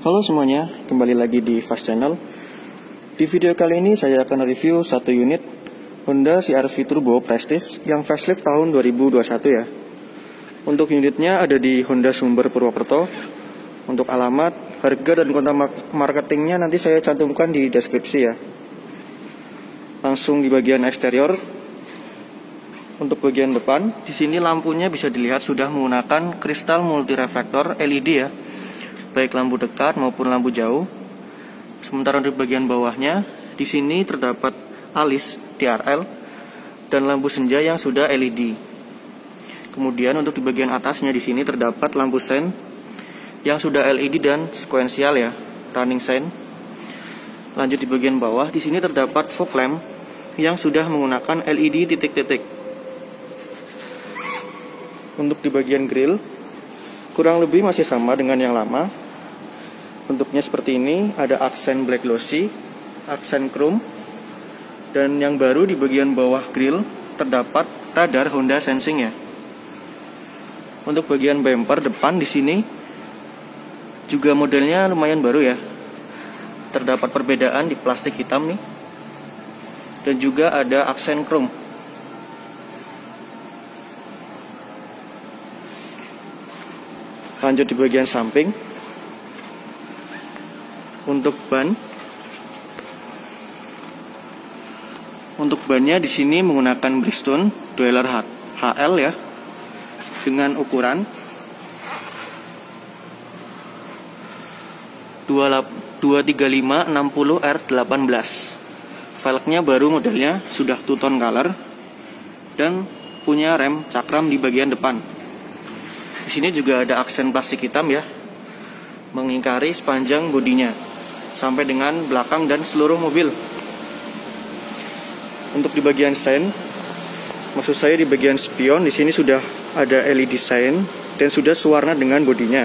Halo semuanya, kembali lagi di Fast Channel. Di video kali ini saya akan review satu unit Honda CR-V Turbo Prestige yang facelift tahun 2021 ya. Untuk unitnya ada di Honda Sumber Purwokerto. Untuk alamat, harga dan kontak marketingnya nanti saya cantumkan di deskripsi ya. Langsung di bagian eksterior. Untuk bagian depan, di sini lampunya bisa dilihat sudah menggunakan kristal multi reflektor LED ya. Baik lampu dekat maupun lampu jauh. Sementara untuk bagian bawahnya, di sini terdapat alis TRL dan lampu senja yang sudah LED. Kemudian untuk di bagian atasnya di sini terdapat lampu sen yang sudah LED dan sekuensial ya, running sign. Lanjut di bagian bawah, di sini terdapat fog lamp yang sudah menggunakan LED titik-titik. Untuk di bagian grill, kurang lebih masih sama dengan yang lama. Bentuknya seperti ini, ada aksen black glossy, aksen chrome, dan yang baru di bagian bawah grill terdapat radar Honda Sensing ya. Untuk bagian bumper depan di sini juga modelnya lumayan baru ya. Terdapat perbedaan di plastik hitam nih, dan juga ada aksen chrome. Lanjut di bagian samping. Untuk bannya di sini menggunakan Bridgestone Dweller HL ya, dengan ukuran 235/60R18. Velgnya baru, modelnya sudah two tone color dan punya rem cakram di bagian depan. Di sini juga ada aksen plastik hitam ya, mengingkari sepanjang bodinya sampai dengan belakang dan seluruh mobil. Untuk di bagian sen, maksud saya di bagian spion, di sini sudah ada LED sign dan sudah sewarna dengan bodinya.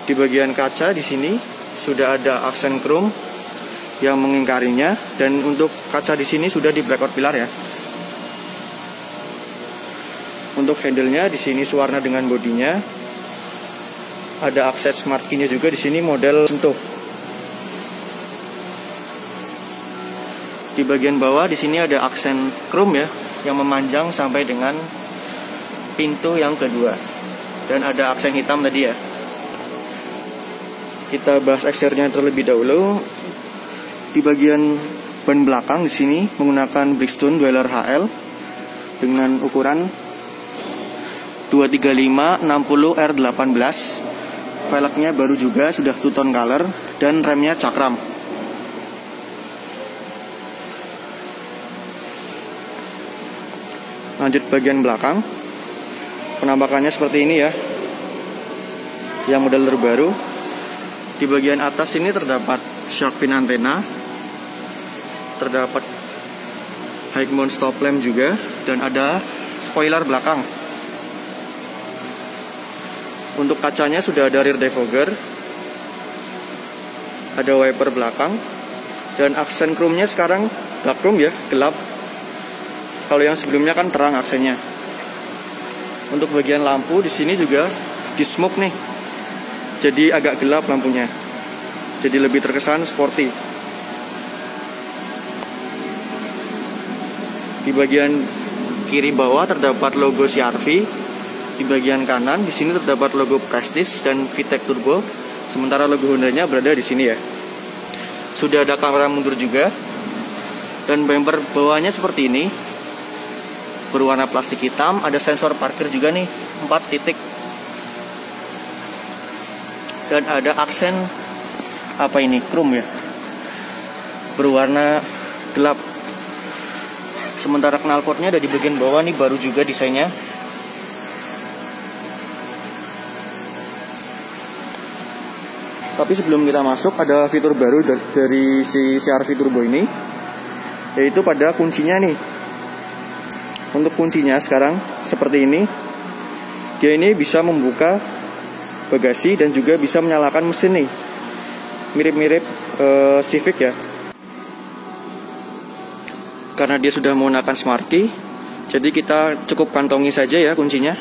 Di bagian kaca di sini sudah ada aksen chrome yang mengingkarinya, dan untuk kaca di sini sudah di blackout pilar ya. Untuk handle-nya di sini sewarna dengan bodinya. Ada akses smart key-nya juga di sini, model sentuh. Di bagian bawah di sini ada aksen chrome ya, yang memanjang sampai dengan pintu yang kedua, dan ada aksen hitam tadi ya. Kita bahas eksteriornya terlebih dahulu. Di bagian ban belakang di sini menggunakan Bridgestone Dweller HL dengan ukuran 235/60R18. Velgnya baru juga, sudah two tone color, dan remnya cakram. Lanjut bagian belakang, penampakannya seperti ini ya, yang model terbaru. Di bagian atas ini terdapat shark fin antena, terdapat high mount stop lamp juga, dan ada spoiler belakang. Untuk kacanya sudah ada rear defogger, ada wiper belakang, dan aksen chrome-nya sekarang dark chrome ya, gelap. Kalau yang sebelumnya kan terang aksennya. Untuk bagian lampu di sini juga di smoke nih, jadi agak gelap lampunya, jadi lebih terkesan sporty. Di bagian kiri bawah terdapat logo CR-V. Di bagian kanan di sini terdapat logo Prestige dan VTEC Turbo, sementara logo Hondanya berada di sini ya. Sudah ada kamera mundur juga, dan bumper bawahnya seperti ini, berwarna plastik hitam. Ada sensor parkir juga nih, 4 titik, dan ada aksen apa ini, chrome ya, berwarna gelap. Sementara knalpotnya ada di bagian bawah nih, baru juga desainnya. Tapi sebelum kita masuk, ada fitur baru dari si CR-V Turbo ini, yaitu pada kuncinya nih. Untuk kuncinya sekarang seperti ini. Dia ini bisa membuka bagasi dan juga bisa menyalakan mesin nih. Mirip-mirip Civic ya. Karena dia sudah menggunakan smart key, jadi kita cukup kantongi saja ya kuncinya.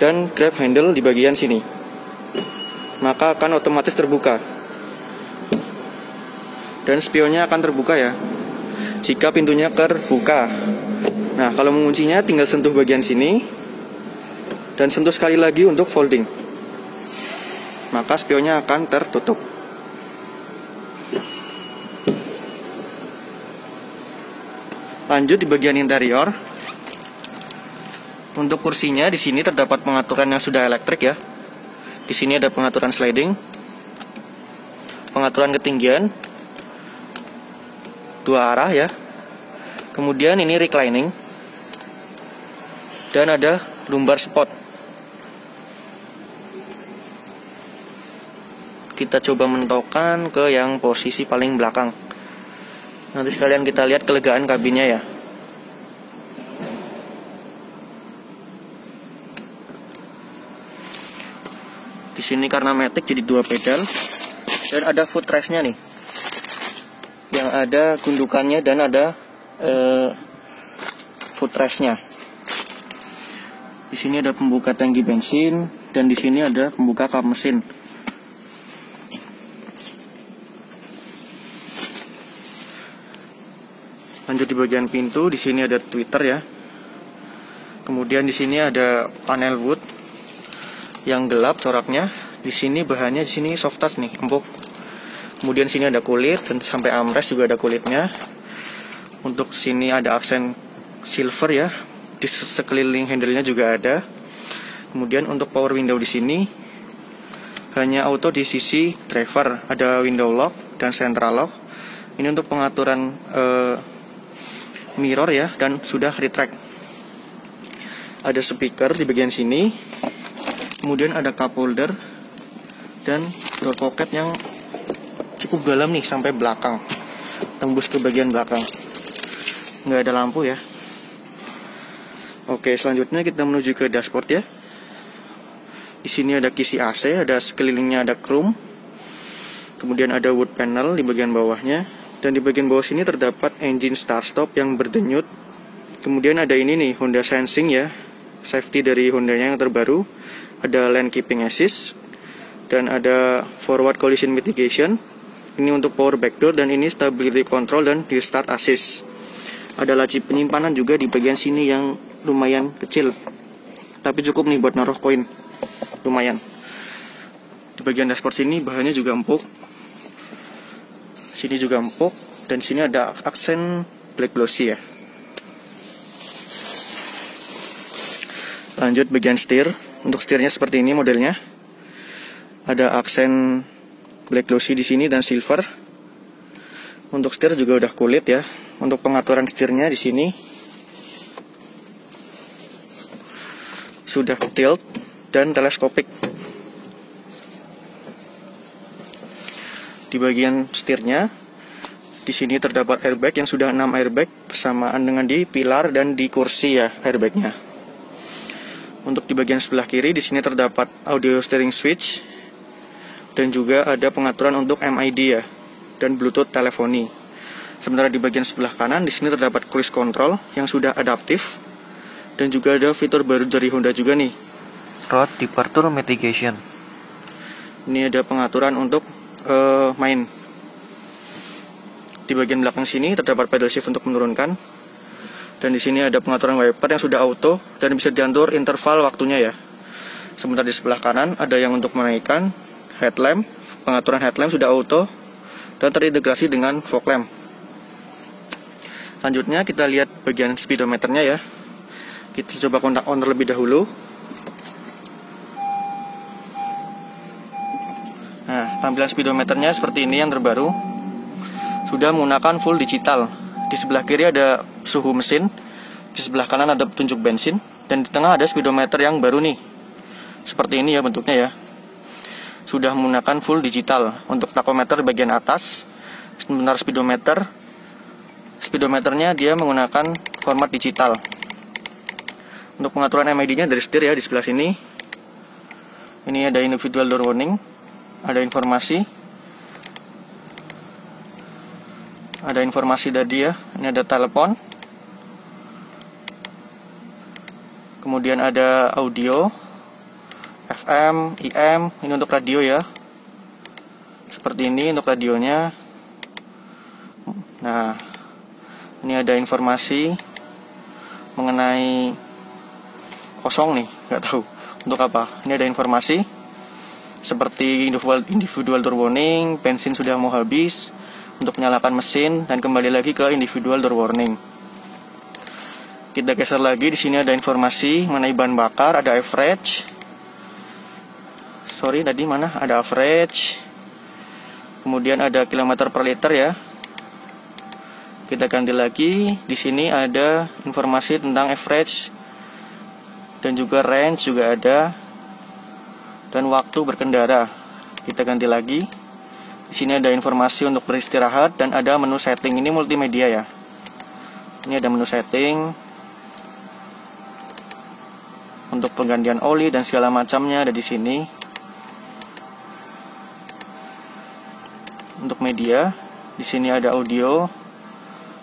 Dan grab handle di bagian sini. maka akan otomatis terbuka. Dan spionnya akan terbuka ya, jika pintunya terbuka. Nah, kalau menguncinya tinggal sentuh bagian sini dan sentuh sekali lagi untuk folding, maka spionnya akan tertutup. Lanjut di bagian interior. Untuk kursinya di sini terdapat pengaturan yang sudah elektrik ya. Di sini ada pengaturan sliding, pengaturan ketinggian 2 arah ya. Kemudian ini reclining dan ada lumbar spot. Kita coba mentokkan ke yang posisi paling belakang. Nanti sekalian kita lihat kelegaan kabinnya ya. Di sini karena matic jadi 2 pedal dan ada footrest-nya nih, yang ada gundukannya dan ada footrest-nya. Di sini ada pembuka tangki bensin dan di sini ada pembuka kap mesin. Lanjut di bagian pintu, di sini ada tweeter ya. Kemudian di sini ada panel wood yang gelap coraknya. Di sini bahannya di sini soft touch nih, empuk. Kemudian sini ada kulit dan sampai armrest juga ada kulitnya. Untuk sini ada aksen silver ya. Di sekeliling handle-nya juga ada. Kemudian untuk power window di sini hanya auto di sisi driver, ada window lock dan central lock. Ini untuk pengaturan mirror ya, dan sudah retract. Ada speaker di bagian sini. Kemudian ada cup holder dan door pocket yang cukup dalam nih sampai belakang, tembus ke bagian belakang. Nggak ada lampu ya. Oke, selanjutnya kita menuju ke dashboard ya. Di sini ada kisi AC, ada sekelilingnya ada chrome. Kemudian ada wood panel di bagian bawahnya. Dan di bagian bawah sini terdapat engine start stop yang berdenyut. Kemudian ada ini nih, Honda Sensing ya, safety dari Hondanya yang terbaru. Ada lane keeping assist dan ada forward collision mitigation. Ini untuk power backdoor dan ini stability control dan di start assist. Ada laci penyimpanan juga di bagian sini yang lumayan kecil, tapi cukup nih buat naruh koin, lumayan. Di bagian dashboard sini bahannya juga empuk. Sini juga empuk dan sini ada aksen black glossy ya. Lanjut bagian setir. Untuk setirnya seperti ini modelnya. Ada aksen black glossy di sini dan silver. Untuk setir juga udah kulit ya. Untuk pengaturan setirnya di sini sudah tilt dan teleskopik. Di bagian setirnya, di sini terdapat airbag yang sudah 6 airbag bersamaan dengan di pilar dan di kursi ya airbagnya. Untuk di bagian sebelah kiri, di sini terdapat audio steering switch dan juga ada pengaturan untuk MID ya dan Bluetooth teleponi. Sementara di bagian sebelah kanan, di sini terdapat cruise control yang sudah adaptif dan juga ada fitur baru dari Honda juga nih, road departure mitigation. Ini ada pengaturan untuk main. Di bagian belakang sini terdapat pedal shift untuk menurunkan. Dan di sini ada pengaturan wiper yang sudah auto dan bisa diatur interval waktunya ya. Sementara di sebelah kanan ada yang untuk menaikkan headlamp. Pengaturan headlamp sudah auto dan terintegrasi dengan fog lamp. Selanjutnya kita lihat bagian speedometernya ya. Kita coba kontak on terlebih dahulu. Nah, tampilan speedometernya seperti ini yang terbaru. Sudah menggunakan full digital. Di sebelah kiri ada suhu mesin, di sebelah kanan ada petunjuk bensin, dan di tengah ada speedometer yang baru nih. Seperti ini ya bentuknya ya. Sudah menggunakan full digital. Untuk tachometer bagian atas, sebentar speedometernya dia menggunakan format digital. Untuk pengaturan MID-nya dari setir ya di sebelah sini. Ini ada individual door warning, ada informasi. Ada informasi tadi ya, ini ada telepon. Kemudian ada audio, FM, IM, ini untuk radio ya. Seperti ini untuk radionya. Nah, ini ada informasi mengenai kosong nih, nggak tahu untuk apa. Ini ada informasi seperti individual door warning, bensin sudah mau habis, untuk menyalakan mesin, dan kembali lagi ke individual door warning. Kita geser lagi, di sini ada informasi mengenai bahan bakar, ada average. Tadi mana? Ada average. Kemudian ada kilometer per liter ya. Kita ganti lagi, di sini ada informasi tentang average dan juga range juga ada, dan waktu berkendara. Kita ganti lagi. Di sini ada informasi untuk beristirahat dan ada menu setting. Ini multimedia ya. Ini ada menu setting untuk penggantian oli dan segala macamnya ada di sini. Untuk media, di sini ada audio,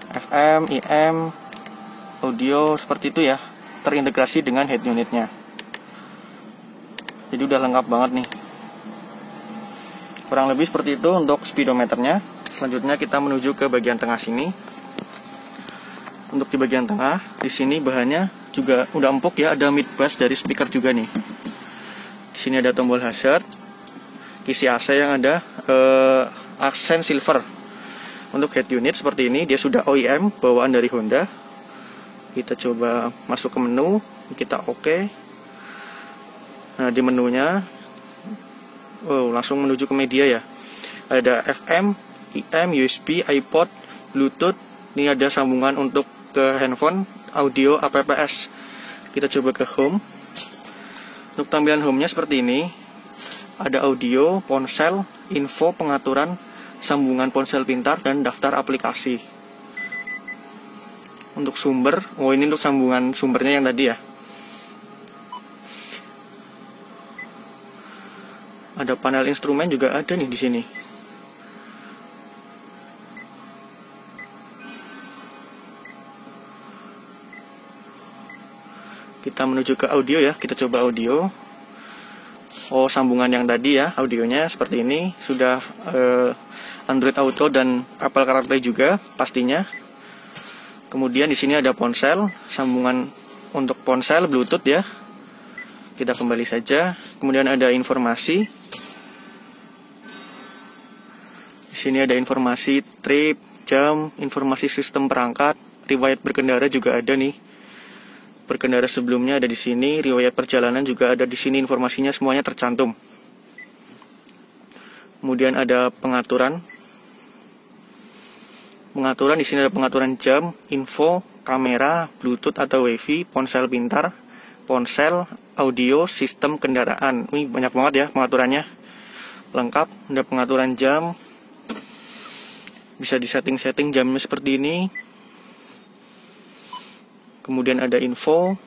FM, IM, audio seperti itu ya, terintegrasi dengan head unitnya. Jadi udah lengkap banget nih. Kurang lebih seperti itu untuk speedometernya. Selanjutnya kita menuju ke bagian tengah sini. Untuk di bagian tengah, di sini bahannya juga udah empuk ya, ada mid bass dari speaker juga nih. Di sini ada tombol hazard, kisi AC yang ada aksen silver. Untuk head unit seperti ini, dia sudah OEM bawaan dari Honda. Kita coba masuk ke menu, kita oke. Nah, di menunya langsung menuju ke media ya. Ada FM, IM, USB, iPod, Bluetooth. Ini ada sambungan untuk ke handphone, audio, APPS. Kita coba ke home. Untuk tampilan home-nya seperti ini. Ada audio, ponsel, info, pengaturan, sambungan ponsel pintar, dan daftar aplikasi. Untuk sumber, ini untuk sambungan sumbernya yang tadi ya. Ada panel instrumen juga ada nih di sini. Kita menuju ke audio ya, kita coba audio. Sambungan yang tadi ya, audionya seperti ini. Sudah Android Auto dan Apple CarPlay juga pastinya. Kemudian di sini ada ponsel, sambungan untuk ponsel Bluetooth ya. Kita kembali saja. Kemudian ada informasi. Di sini ada informasi trip, jam, informasi sistem perangkat, riwayat berkendara juga ada nih. Berkendara sebelumnya ada di sini, riwayat perjalanan juga ada di sini, informasinya semuanya tercantum. Kemudian ada pengaturan. Pengaturan di sini ada pengaturan jam, info, kamera, Bluetooth atau WiFi, ponsel pintar, ponsel, audio, sistem kendaraan. Ini banyak banget ya pengaturannya. Lengkap, ada pengaturan jam. Bisa disetting-setting jamnya seperti ini. Kemudian ada info.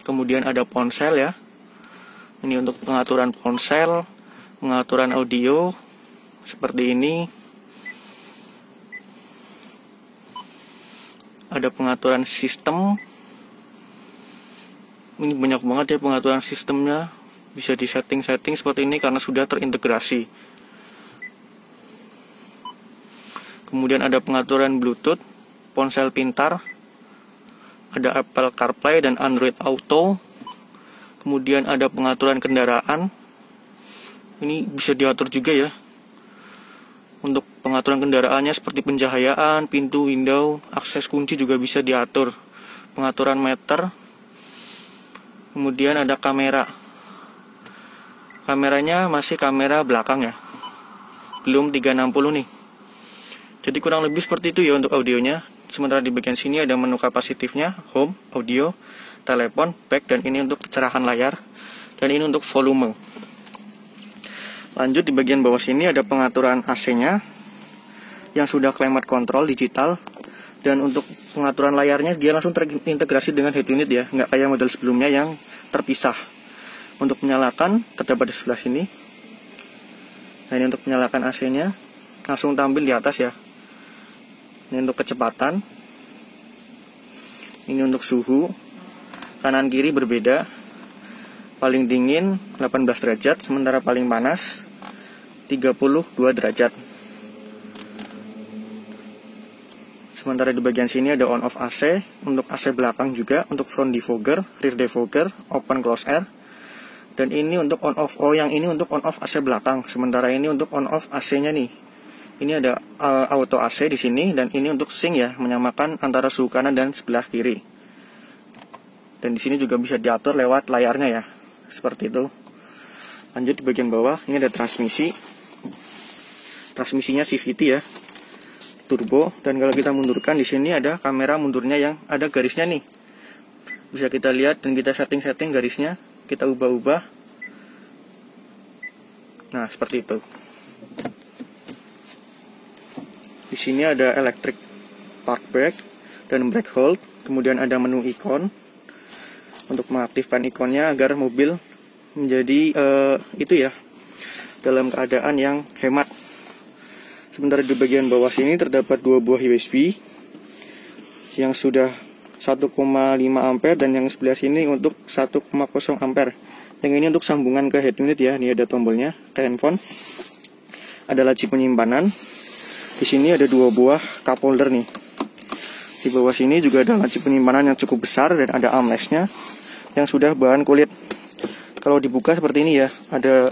Kemudian ada ponsel ya. Ini untuk pengaturan ponsel, pengaturan audio seperti ini. Ada pengaturan sistem. Ini banyak banget ya pengaturan sistemnya. Bisa disetting-setting seperti ini karena sudah terintegrasi. Kemudian ada pengaturan Bluetooth, ponsel pintar, ada Apple CarPlay dan Android Auto. Kemudian ada pengaturan kendaraan. Ini bisa diatur juga ya. Untuk pengaturan kendaraannya seperti pencahayaan, pintu, window, akses kunci juga bisa diatur. Pengaturan meter. Kemudian ada kamera. Kameranya masih kamera belakang ya. Belum 360 nih. Jadi kurang lebih seperti itu ya untuk audionya. Sementara di bagian sini ada menu kapasitifnya, home, audio, telepon, back, dan ini untuk kecerahan layar. Dan ini untuk volume. Lanjut di bagian bawah sini ada pengaturan AC-nya yang sudah climate control digital. Dan untuk pengaturan layarnya dia langsung terintegrasi dengan head unit ya, nggak kayak model sebelumnya yang terpisah. Untuk menyalakan terdapat di sebelah sini. Nah, ini untuk menyalakan AC-nya langsung tampil di atas ya. Ini untuk kecepatan. Ini untuk suhu. Kanan kiri berbeda. Paling dingin 18 derajat, sementara paling panas 32 derajat. Sementara di bagian sini ada on off AC, untuk AC belakang juga, untuk front defogger, rear defogger, open close air. Dan ini untuk on off. Oh, yang ini untuk on off AC belakang. Sementara ini untuk on off AC-nya nih. Ini ada auto AC di sini, dan ini untuk sync ya, menyamakan antara suhu kanan dan sebelah kiri. Dan di sini juga bisa diatur lewat layarnya ya. Seperti itu. Lanjut di bagian bawah, ini ada transmisi. Transmisinya CVT ya, turbo. Dan kalau kita mundurkan, di sini ada kamera mundurnya yang ada garisnya nih. Bisa kita lihat dan kita setting-setting garisnya, kita ubah-ubah. Nah, seperti itu. Di sini ada electric park brake dan brake hold. Kemudian ada menu ikon untuk mengaktifkan ikonnya agar mobil menjadi itu ya, dalam keadaan yang hemat. Sementara di bagian bawah sini terdapat 2 buah USB yang sudah 1,5 ampere dan yang sebelah sini untuk 1,0 ampere. Yang ini untuk sambungan ke head unit ya. Ini ada tombolnya ke handphone. Ada laci penyimpanan. Di sini ada 2 buah cup holder nih. Di bawah sini juga ada laci penyimpanan yang cukup besar dan ada armrestnya yang sudah bahan kulit. Kalau dibuka seperti ini ya, ada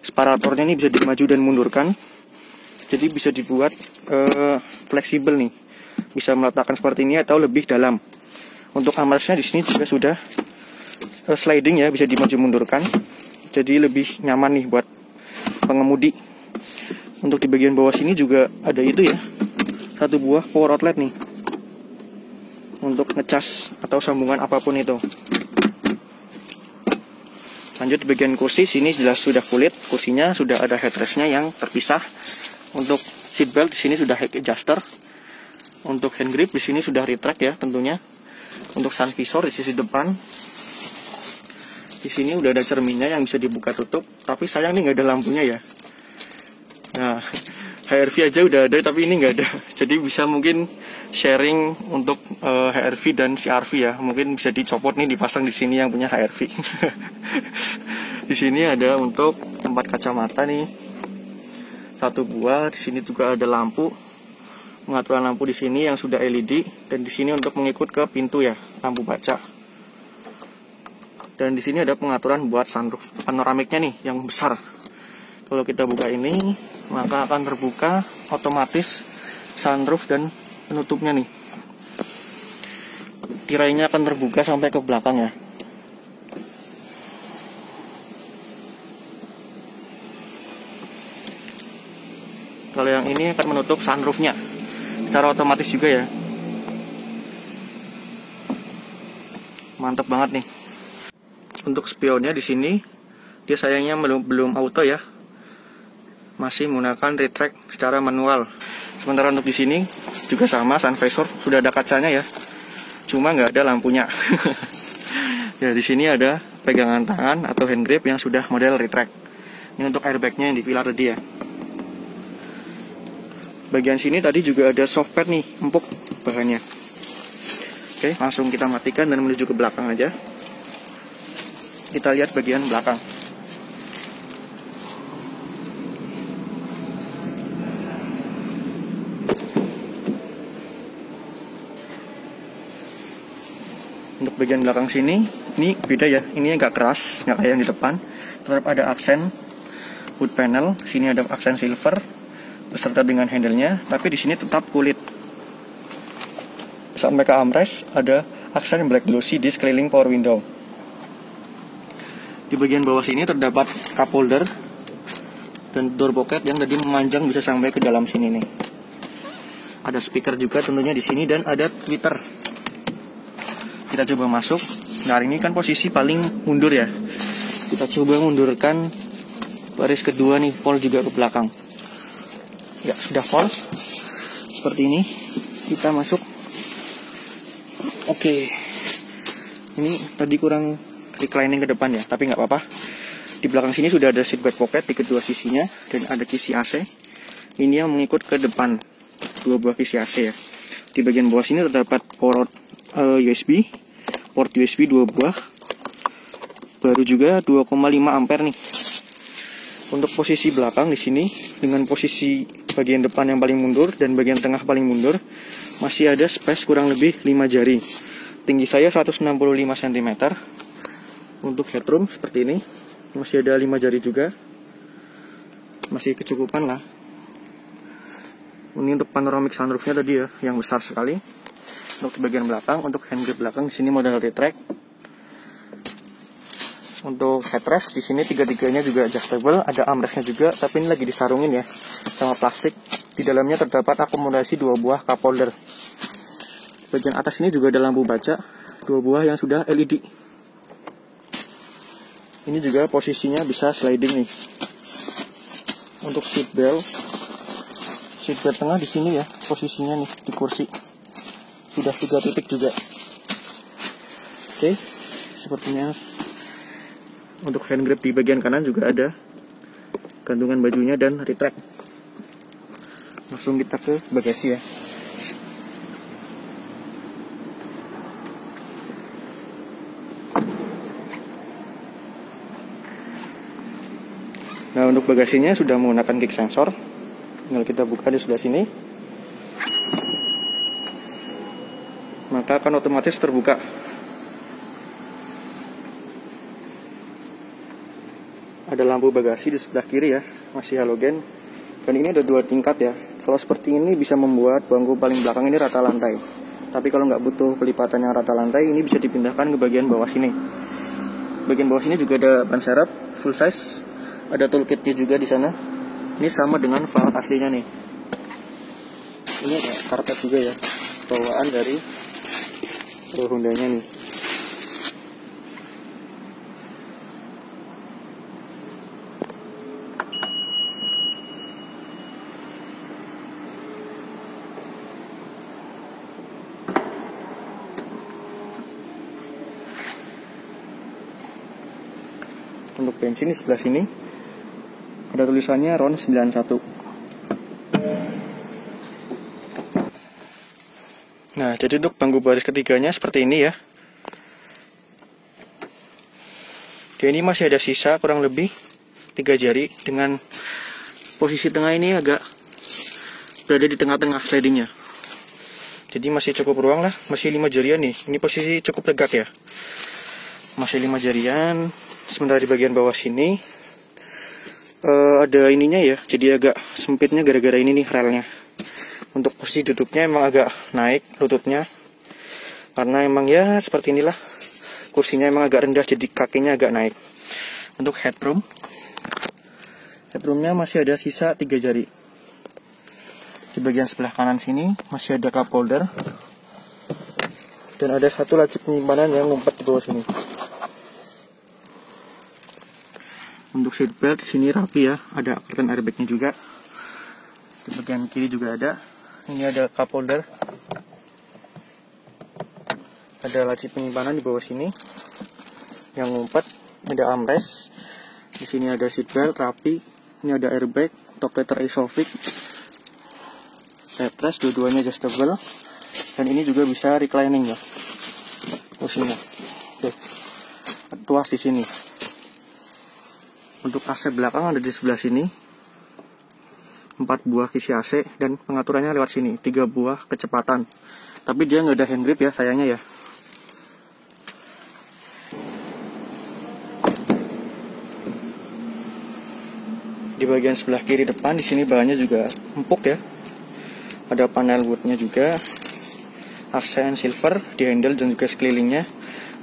separatornya ini bisa dimaju dan mundurkan. Jadi bisa dibuat fleksibel nih. Bisa meletakkan seperti ini atau lebih dalam. Untuk armrestnya di sini juga sudah sliding ya, bisa dimaju mundurkan. Jadi lebih nyaman nih buat pengemudi. Untuk di bagian bawah sini juga ada itu ya, 1 buah power outlet nih, untuk ngecas atau sambungan apapun itu. Lanjut di bagian kursi, sini jelas sudah kulit. Kursinya sudah ada headrestnya yang terpisah. Untuk seatbelt di sini sudah head adjuster. Untuk hand grip di sini sudah retract ya tentunya. Untuk sun visor di sisi depan, di sini udah ada cerminnya yang bisa dibuka tutup. Tapi sayang nih nggak ada lampunya ya. Nah, HRV aja udah ada, tapi ini nggak ada. Jadi bisa mungkin sharing untuk HRV dan CRV ya. Mungkin bisa dicopot nih, dipasang di sini yang punya HRV. Di sini ada untuk tempat kacamata nih, 1 buah. Di sini juga ada lampu, pengaturan lampu di sini yang sudah LED. Dan di sini untuk mengikut ke pintu ya, lampu baca. Dan di sini ada pengaturan buat sunroof panoramiknya nih, yang besar. Kalau kita buka ini, maka akan terbuka otomatis sunroof dan penutupnya nih. Tirainya akan terbuka sampai ke belakang ya. Kalau yang ini akan menutup sunroofnya secara otomatis juga ya. Mantap banget nih. Untuk spionnya di sini, dia sayangnya belum auto ya. Masih menggunakan retract secara manual. Sementara untuk di sini juga sama, sun visor sudah ada kacanya ya, cuma nggak ada lampunya. Ya, di sini ada pegangan tangan atau hand grip yang sudah model retract. Ini untuk airbagnya yang di pilar tadi ya. Bagian sini tadi juga ada soft pad nih, empuk bahannya. Oke, langsung kita matikan dan menuju ke belakang aja. Kita lihat bagian belakang. Untuk bagian belakang sini, ini beda ya. Ini agak keras, nggak kayak yang di depan. Tetap ada aksen wood panel. Sini ada aksen silver beserta dengan handle-nya, tapi di sini tetap kulit. Sampai ke armrest ada aksen black glossy di sekeliling power window. Di bagian bawah sini terdapat cup holder dan door pocket yang tadi memanjang bisa sampai ke dalam sini nih. Ada speaker juga tentunya di sini dan ada tweeter. Kita coba masuk. Nah, ini kan posisi paling mundur ya. Kita coba mundurkan baris kedua nih, pol juga ke belakang. Ya, sudah pol seperti ini. Kita masuk. Oke. Ini tadi kurang reclining ke depan ya, tapi nggak apa-apa. Di belakang sini sudah ada seatbelt pocket di kedua sisinya dan ada kisi AC. Ini yang mengikut ke depan, 2 buah kisi AC ya. Di bagian bawah sini terdapat power USB, port USB 2 buah, baru juga 2,5 ampere nih. Untuk posisi belakang di sini dengan posisi bagian depan yang paling mundur dan bagian tengah paling mundur masih ada space kurang lebih 5 jari. Tinggi saya 165 cm. Untuk headroom seperti ini masih ada 5 jari juga. Masih kecukupan lah. Ini untuk panoramic sunroofnya tadi ya, yang besar sekali. Untuk di bagian belakang, untuk handgrip belakang di sini model retract. Untuk headrest di sini tiga-tiganya juga adjustable, ada armrestnya juga, tapi ini lagi disarungin ya sama plastik. Di dalamnya terdapat akomodasi 2 buah cup holder. Bagian atas ini juga ada lampu baca 2 buah yang sudah LED. Ini juga posisinya bisa sliding nih. Untuk seat belt tengah di sini ya posisinya nih di kursi. Sudah 3 titik juga. Oke, sepertinya. Untuk hand grip di bagian kanan juga ada gantungan bajunya dan retract. Langsung kita ke bagasi ya. Nah, untuk bagasinya sudah menggunakan kick sensor. Tinggal kita buka di sebelah sini. Maka akan otomatis terbuka. Ada lampu bagasi di sebelah kiri ya, masih halogen. Dan ini ada 2 tingkat ya. Kalau seperti ini bisa membuat bangku paling belakang ini rata lantai. Tapi kalau nggak butuh kelipatan yang rata lantai, ini bisa dipindahkan ke bagian bawah sini. Bagian bawah sini juga ada ban serep full size. Ada toolkitnya juga di sana. Ini sama dengan velg aslinya nih. Ini ada karpet juga ya, bawaan dari Hondanya nih. Untuk bensin di sebelah sini ada tulisannya RON 91. Nah, jadi untuk bangku baris ketiganya seperti ini ya. Dia ini masih ada sisa kurang lebih 3 jari dengan posisi tengah ini agak berada di tengah-tengah slidingnya. Jadi masih cukup ruang lah, masih 5 jarian nih. Ini posisi cukup tegak ya. Masih 5 jarian. Sementara di bagian bawah sini ada ininya ya, jadi agak sempitnya gara-gara ini nih relnya. Untuk posisi duduknya emang agak naik lututnya, karena emang ya seperti inilah, kursinya emang agak rendah jadi kakinya agak naik. Untuk headroomnya masih ada sisa 3 jari. Di bagian sebelah kanan sini masih ada cup holder, dan ada 1 laci penyimpanan yang ngumpet di bawah sini. Untuk seat belt di sini rapi ya, ada curtain airbagnya juga. Di bagian kiri juga ada. Ini ada cup holder. Ada laci penyimpanan di bawah sini yang ngumpet. Ada armrest. Di sini ada seat belt rapi. Ini ada airbag, top letter Isofix. Headrest dua-duanya adjustable. Dan ini juga bisa reclining ya. Kursinya. Oke. Tuas di sini. Untuk AC belakang ada di sebelah sini. 4 buah kisi AC dan pengaturannya lewat sini. 3 buah kecepatan. Tapi dia nggak ada hand grip ya, sayangnya ya. Di bagian sebelah kiri depan di sini bahannya juga empuk ya. Ada panel woodnya juga. Aksen silver di handle dan juga sekelilingnya.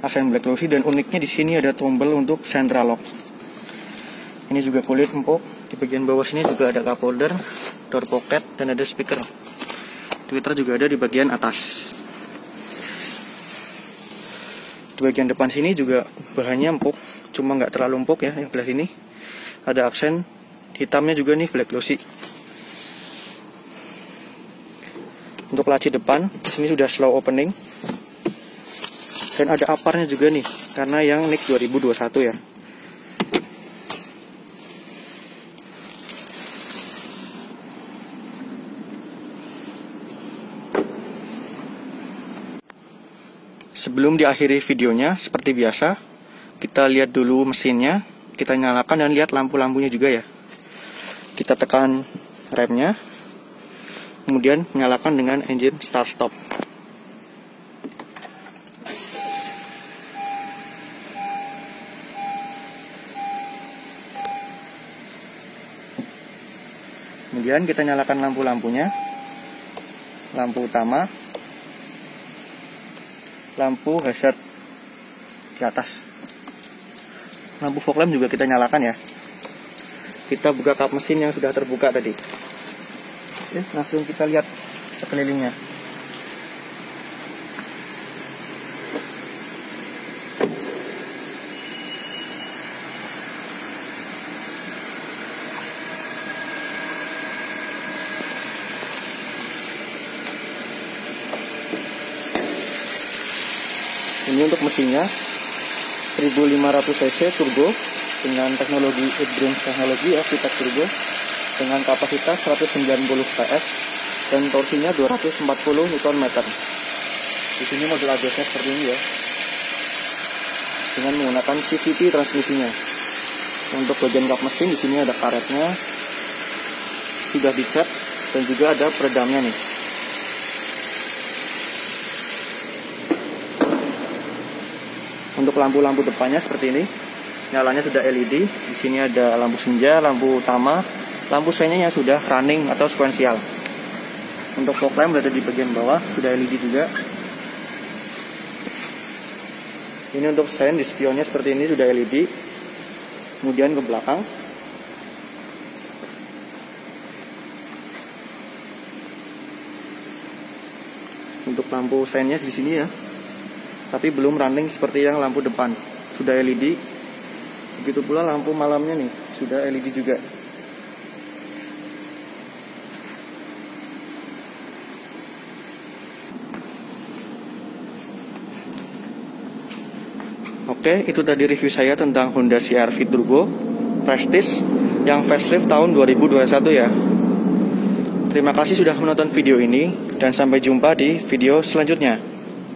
Aksen black glossy, dan uniknya di sini ada tombol untuk central lock. Ini juga kulit empuk. Di bagian bawah sini juga ada cup holder, door pocket, dan ada speaker. Tweeter juga ada di bagian atas. Di bagian depan sini juga bahannya empuk, cuma nggak terlalu empuk ya. Yang belah sini ada aksen hitamnya juga nih, black glossy. Untuk laci depan di sini sudah slow opening, dan ada aparnya juga nih, karena yang NIK 2021 ya. Sebelum diakhiri videonya, seperti biasa, kita lihat dulu mesinnya, kita nyalakan dan lihat lampu-lampunya juga ya. Kita tekan remnya, kemudian nyalakan dengan engine start stop. Kemudian kita nyalakan lampu-lampunya, lampu utama, lampu hazard di atas, lampu fog lamp juga kita nyalakan ya. Kita buka kap mesin yang sudah terbuka tadi. Oke, langsung kita lihat sekelilingnya. Ini untuk mesinnya 1500 cc turbo dengan teknologi e-brains teknologi ya, VTEC turbo dengan kapasitas 190 PS dan torsinya 240 Nm. Di sini modul ABS-nya seperti ini ya, dengan menggunakan CVT transmisinya. Untuk bagian kap mesin di sini ada karetnya, sudah dicat dan juga ada peredamnya nih. Untuk lampu-lampu depannya seperti ini, nyalanya sudah LED. Di sini ada lampu senja, lampu utama, lampu senya yang sudah running atau sequential. Untuk fog lamp berada di bagian bawah, sudah LED juga. Ini untuk sen di spionnya seperti ini sudah LED. Kemudian ke belakang, untuk lampu sennya di sini ya, tapi belum running seperti yang lampu depan, sudah LED. Begitu pula lampu malamnya nih, sudah LED juga. Oke, itu tadi review saya tentang Honda CR-V Turbo Prestige yang facelift tahun 2021 ya. Terima kasih sudah menonton video ini dan sampai jumpa di video selanjutnya.